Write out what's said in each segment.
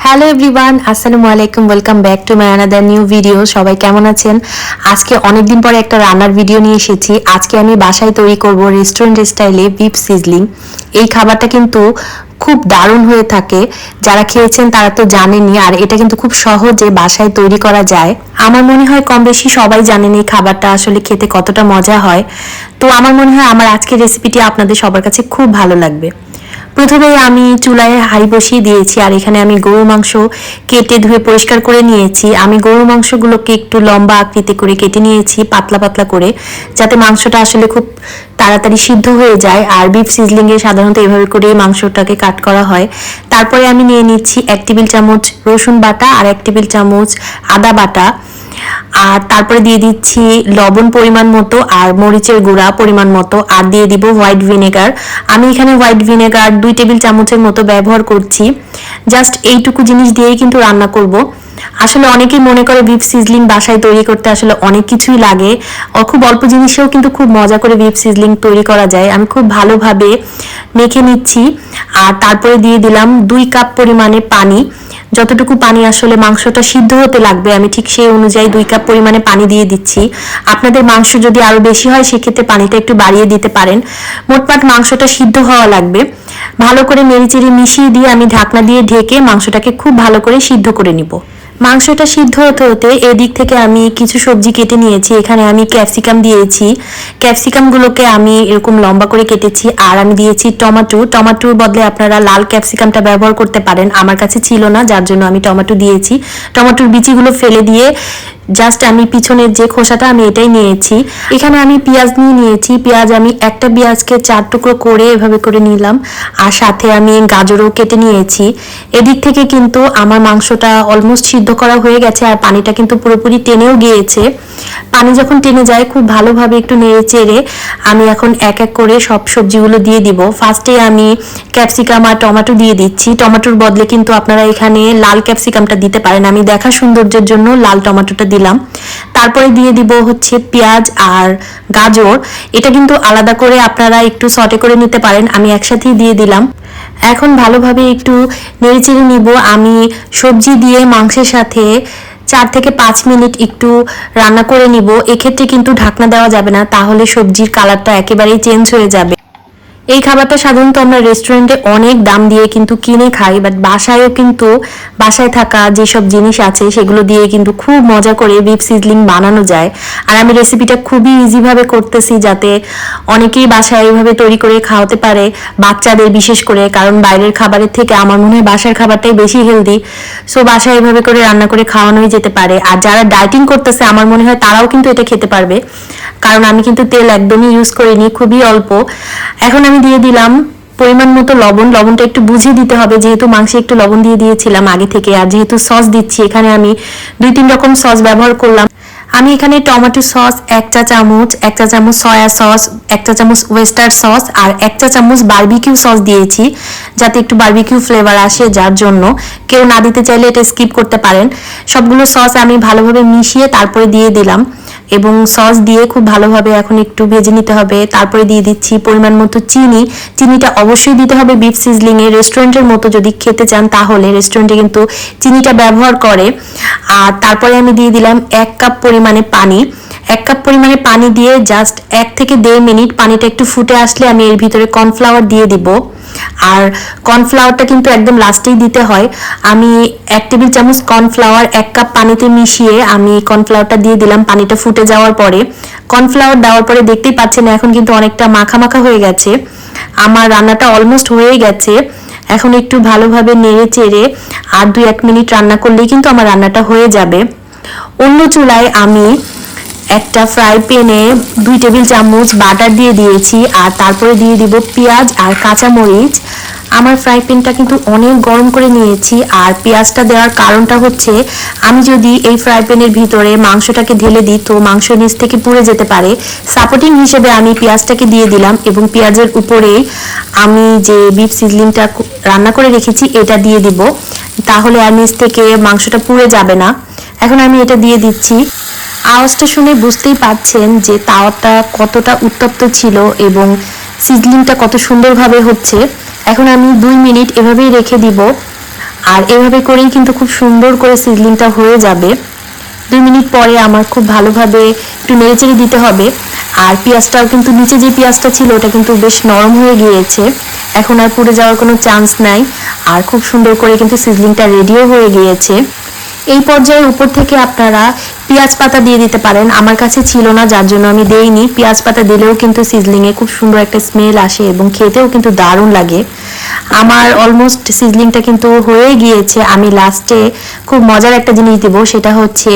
Hello everyone, আসসালামু আলাইকুম। Welcome back to my another new video. সবাই কেমন আছেন? আজকে অনেকদিন পরে একটা রান্নার ভিডিও নিয়ে এসেছি। আজকে আমি বাসায় তৈরি করব রেস্টুরেন্ট স্টাইলে বিফ সিজলিং। এই খাবারটা কিন্তু খুব দারুণ হয়ে থাকে। যারা খেয়েছেন তারা তো জানেনই, আর এটা কিন্তু খুব সহজে বাসায় তৈরি করা যায়। আমার মনে হয় কম বেশি সবাই জানেন এই খাবারটা আসলে খেতে কতটা মজা হয়। তো আমার মনে হয় আমার আজকের রেসিপিটি আপনাদের সবার কাছে খুব ভালো লাগবে। প্রথমে আমি চুলায় হাঁড়ি বসিয়ে দিয়েছি, আর এখানে আমি গরুর মাংস কেটে ধুয়ে পরিষ্কার করে নিয়েছি। আমি গরুর মাংসগুলোকে একটু লম্বা আকৃতি করে কেটে নিয়েছি, পাতলা পাতলা করে, যাতে মাংসটা আসলে খুব তাড়াতাড়ি সিদ্ধ হয়ে যায়। আর বিফ সিজলিংয়ে সাধারণত এভাবে করে মাংসটাকে কাট করা হয়। তারপরে আমি নিয়ে নিচ্ছি 1 টেবিল চামচ রসুন বাটা আর 1 টেবিল চামচ আদা বাটা, আর তারপরে দিয়ে দিচ্ছি লবণ পরিমাণ মতো আর মরিচের গুঁড়া পরিমাণ মতো, আর দিয়ে দিব হোয়াইট ভিনেগার। আমি এখানে হোয়াইট ভিনেগার 2 টেবিল চামচের মতো ব্যবহার করছি। জাস্ট এইটুকু জিনিস দিয়েই কিন্তু রান্না করব। আসলে অনেকেই মনে করে বিফ সিজলিং বাসায় তৈরি করতে আসলে অনেক কিছুই লাগে, খুব অল্প জিনিসেও কিন্তু খুব মজা করে বিফ সিজলিং তৈরি করা যায়। আমি খুব ভালোভাবে মেখে নিচ্ছি, আর তারপরে দিয়ে দিলাম 2 কাপ পরিমাণে পানি। যতটুকু পানি আসলে মাংসটা সিদ্ধ হতে লাগবে আমি ঠিক সেই অনুযায়ী 2 কাপ পরিমাণে পানি দিয়ে দিচ্ছি। আপনাদের মাংস যদি আরো বেশি হয় সেক্ষেত্রে পানিটা একটু বাড়িয়ে দিতে পারেন। মোটমাট মাংসটা সিদ্ধ হওয়া লাগবে। ভালো করে নেড়েচেড়ে মিশিয়ে দিয়ে আমি ঢাকনা দিয়ে ঢেকে মাংসটাকে খুব ভালো করে সিদ্ধ করে নিব। মাংসটা সিদ্ধ হতে হতে এদিক থেকে আমি কিছু সবজি কেটে নিয়েছি। এখানে আমি ক্যাপসিকাম দিয়েছি। ক্যাপসিকামগুলোকে আমি এরকম লম্বা করে কেটেছি, আর আমি দিয়েছি টমেটো। টমেটোর বদলে আপনারা লাল ক্যাপসিকামটা ব্যবহার করতে পারেন, আমার কাছে ছিল না যার জন্য আমি টমেটো দিয়েছি। টমেটোর বিচিগুলো ফেলে দিয়ে জাস্ট আমি পিছনের যে খোসাটা আমি এটাই নিয়েছি। এখানে আমি পেঁয়াজ নিয়েছি। পেঁয়াজ আমি একটা পেঁয়াজকে 4 টুকরো করে এভাবে করে নিলাম, আর সাথে আমি গাজরও কেটে নিয়েছি। এদিক থেকে কিন্তু আমার মাংসটা অলমোস্ট সিদ্ধ করা হয়ে গেছে, আর পানিটা কিন্তু পুরোপুরি টেনেও গিয়েছে। পানি যখন টেনে যায় খুব ভালোভাবে একটু নেড়ে চেড়ে আমি এখন এক এক করে সব সবজিগুলো দিয়ে দিব। ফার্স্টে আমি ক্যাপসিকাম আর টমেটো দিয়ে দিচ্ছি। টমেটোর বদলে কিন্তু আপনারা এখানে লাল ক্যাপসিকামটা দিতে পারেন, আমি দেখা সৌন্দর্যের জন্য লাল টমেটোটা দিলাম। তারপরে দিয়ে দিব হচ্ছে পেঁয়াজ আর গাজর। এটা কিন্তু আলাদা করে আপনারা একটু সটে করে নিতে পারেন, আমি একসাথেই দিয়ে দিলাম। এখন ভালোভাবে একটু নেড়েচেড়ে নিব। আমি সবজি দিয়ে মাংসের সাথে 4 থেকে 5 মিনিট একটু রান্না করে নিব। এক্ষেত্রে কিন্তু ঢাকনা দেওয়া যাবে না, তাহলে সবজির কালারটা একেবারেই চেঞ্জ হয়ে যাবে। এই খাবারটা সাধারণত আমরা রেস্টুরেন্টে অনেক দাম দিয়ে কিন্তু কিনে খাই, বাট বাসায়ও কিন্তু বাসায় থাকা যেসব জিনিস আছে সেগুলো দিয়ে কিন্তু খুব মজা করে বিফ সিজলিং বানানো যায়। আর আমি রেসিপিটা খুবই ইজিভাবে করতেছি, যাতে অনেকেই বাসায় এইভাবে তৈরি করে খাওয়াতে পারে, বাচ্চাদের বিশেষ করে, কারণ বাইরের খাবারের থেকে আমার মনে হয় বাসার খাবারটাই বেশি হেলদি। সো বাসায় এইভাবে করে রান্না করে খাওয়ানোই যেতে পারে। আর যারা ডায়েটিং করতেছে আমার মনে হয় তারাও কিন্তু এটা খেতে পারবে, কারণ আমি কিন্তু তেল একদমই ইউজ করিনি, খুবই অল্প। এখন আমি দিয়ে দিলাম পরিমাণ মতো লবণ। লবণটা একটু বুঝিয়ে দিতে হবে, যেহেতু মাংসে একটু লবণ দিয়ে দিয়েছিলাম আগে থেকে। আর যেহেতু সস দিচ্ছি, এখানে আমি 2-3 রকম সস ব্যবহার করলাম। আমি এখানে টমেটো সস 1 চা চামচ, 1 চা চামচ সয়া সস, 1 চা চামচ ওয়েস্টার সস আর 1 চা চামচ বারবিকিউ সস দিয়েছি, যাতে একটু বারবিকিউ ফ্লেভার আসে। যার জন্য কেউ না দিতে চাইলে এটা স্কিপ করতে পারেন। সবগুলো সস আমি ভালোভাবে মিশিয়ে তারপরে দিয়ে দিলাম, এবং সস দিয়ে খুব ভালোভাবে এখন একটু ভেজে নিতে হবে। তারপরে দিয়ে দিচ্ছি পরিমাণ মতো চিনি। চিনিটা অবশ্যই দিতে হবে বিফ সিজলিং এ। রেস্টুরেন্টের মতো যদি খেতে চান তাহলে রেস্টুরেন্টে কিন্তু চিনিটা ব্যবহার করে। আর তারপরে আমি দিয়ে দিলাম 1 কাপ পরিমাণে পানি। 1 কাপ পরিমাণে পানি দিয়ে জাস্ট 1 থেকে 1.5 মিনিট পানিটা একটু ফুটে আসলে আমি এর ভিতরে কর্নফ্লাওয়ার দিয়ে দিব। আর কর্নফ্লাওয়ারটা কিন্তু একদম লাস্টেই দিতে হয়। আমি 1 টেবিল চামচ কর্নফ্লাওয়ার 1 কাপ পানিতে মিশিয়ে আমি কর্নফ্লাওয়ারটা দিয়ে দিলাম পানিটা ফুটে যাওয়ার পরে। কর্নফ্লাওয়ার দেওয়ার পরে দেখতেই পাচ্ছেন এখন কিন্তু অনেকটা মাখা মাখা হয়ে গেছে। আমার রান্নাটা অলমোস্ট হয়ে গেছে। এখন একটু ভালোভাবে নেড়ে চেড়ে আর 2-1 মিনিট রান্না করলেই কিন্তু আমার রান্নাটা হয়ে যাবে। অন্য চুলায় আমি একটা ফ্রাই প্যানে 2 টেবিল চামচ বাটার দিয়ে দিয়েছি, আর তারপরে দিয়ে দিব পেঁয়াজ আর কাঁচামরিচ। আমার ফ্রাই প্যানটা কিন্তু অনেক গরম করে নিয়েছি, আর পেঁয়াজটা দেওয়ার কারণটা হচ্ছে আমি যদি এই ফ্রাই প্যানের ভিতরে মাংসটাকে ঢেলে দিই তো মাংস নিচ থেকে পুড়ে যেতে পারে। সাপোর্টিং হিসেবে আমি পেঁয়াজটাকে দিয়ে দিলাম, এবং পেঁয়াজের উপরে আমি যে বিফ সিজলিংটা রান্না করে রেখেছি এটা দিয়ে দিব, তাহলে আর নিচ থেকে মাংসটা পুড়ে যাবে না। এখন আমি এটা দিয়ে দিচ্ছি। আওয়াজটা শুনে বুঝতেই পারছেন যে তাওয়াটা কতটা উত্তপ্ত ছিল এবং সিজলিংটা কত সুন্দরভাবে হচ্ছে। এখন আমি 2 মিনিট এভাবেই রেখে দিব। আর এভাবে করেই কিন্তু খুব সুন্দর করে সিজলিংটা হয়ে যাবে। 2 মিনিট পরে আমার খুব ভালোভাবে একটু নেড়েচেড়ে দিতে হবে। আর পেঁয়াজটাও কিন্তু নিচে যে পেঁয়াজটা ছিল ওটা কিন্তু বেশ নরম হয়ে গিয়েছে, এখন আর পুড়ে যাওয়ার কোনো চান্স নাই। আর খুব সুন্দর করে কিন্তু সিজলিংটা রেডিও হয়ে গিয়েছে। এই পর্যায়ে উপর থেকে আপনারা পেঁয়াজ পাতা দিয়ে দিতে পারেন, আমার কাছে ছিল না যার জন্য আমি দেইনি। পেঁয়াজ পাতা দিলেও কিন্তু সিজলিংয়ে খুব সুন্দর একটা স্মেল আসে এবং খেতেও কিন্তু দারুণ লাগে। আমার অলমোস্ট সিজলিংটা কিন্তু হয়ে গিয়েছে। আমি লাস্টে খুব মজার একটা জিনিস দেব, সেটা হচ্ছে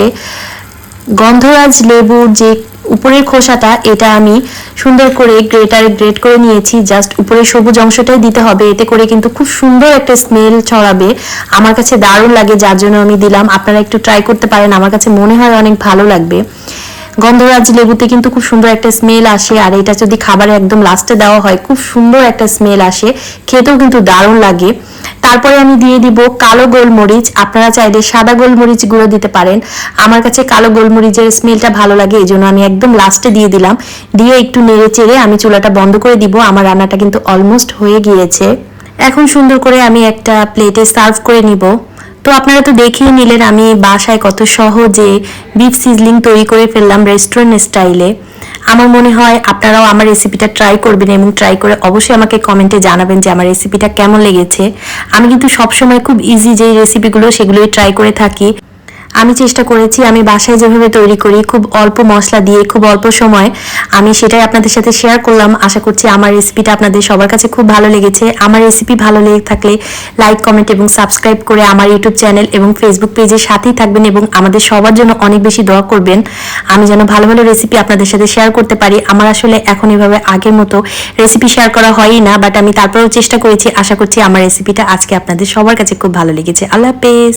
গন্ধরাজ লেবুর যে উপরের খোসাটা, এটা আমি সুন্দর করে গ্রেটারে গ্রেট করে নিয়েছি। জাস্ট উপরের সবুজ অংশটাই দিতে হবে, এতে করে কিন্তু খুব সুন্দর একটা স্মেল ছড়াবে। আমার কাছে দারুণ লাগে যার জন্য আমি দিলাম। আপনারা একটু ট্রাই করতে পারেন, আমার কাছে মনে হয় অনেক ভালো লাগবে। গন্ধরাজ লেবুতে কিন্তু খুব সুন্দর একটা স্মেল আসে, আর এটা যদি খাবারে একদম লাস্টে দেওয়া হয় খুব সুন্দর একটা স্মেল আসে, খেতেও কিন্তু দারুণ লাগে। তারপরে আমি দিয়ে দিব কালো গোলমরিচ, আপনারা চাইলে সাদা গোলমরিচ গুঁড়ো দিতে পারেন। আমার কাছে কালো গোলমরিচের স্মেলটা ভালো লাগে, এই জন্য আমি একদম লাস্টে দিয়ে দিলাম। দিয়ে একটু নেড়ে চেড়ে আমি চুলাটা বন্ধ করে দিব। আমার রান্নাটা কিন্তু অলমোস্ট হয়ে গিয়েছে। এখন সুন্দর করে আমি একটা প্লেটে সার্ভ করে নিব। তো আপনারা তো দেখেই নিলেন আমি বাসায় কত সহজে বিফ সিজলিং তৈরি করে ফেললাম রেস্টুরেন্ট স্টাইলে। আমার মনে হয় আপনারাও আমার রেসিপিটা ট্রাই করবেন এবং ট্রাই করে অবশ্যই আমাকে কমেন্টে জানাবেন যে আমার রেসিপিটা কেমন লেগেছে। আমি কিন্তু সবসময় খুব ইজি যে রেসিপিগুলো সেগুলোই ট্রাই করে থাকি। আমি চেষ্টা করেছি আমি বাসায় যেভাবে তৈরি করি, খুব অল্প মশলা দিয়ে খুব অল্প সময়, আমি সেটাই আপনাদের সাথে শেয়ার করলাম। আশা করছি আমার রেসিপিটা আপনাদের সবার কাছে খুব ভালো লেগেছে। আমার রেসিপি ভালো লেগে থাকলে লাইক, কমেন্ট এবং সাবস্ক্রাইব করে আমার ইউটিউব চ্যানেল এবং ফেসবুক পেজের সাথেই থাকবেন এবং আমাদের সবার জন্য অনেক বেশি দোয়া করবেন, আমি যেন ভালো ভালো রেসিপি আপনাদের সাথে শেয়ার করতে পারি। আমার আসলে এখন এভাবে আগের মতো রেসিপি শেয়ার করা হয়ই না, বাট আমি তারপরেও চেষ্টা করেছি। আশা করছি আমার রেসিপিটা আজকে আপনাদের সবার কাছে খুব ভালো লেগেছে। আল্লাহ হাফেজ।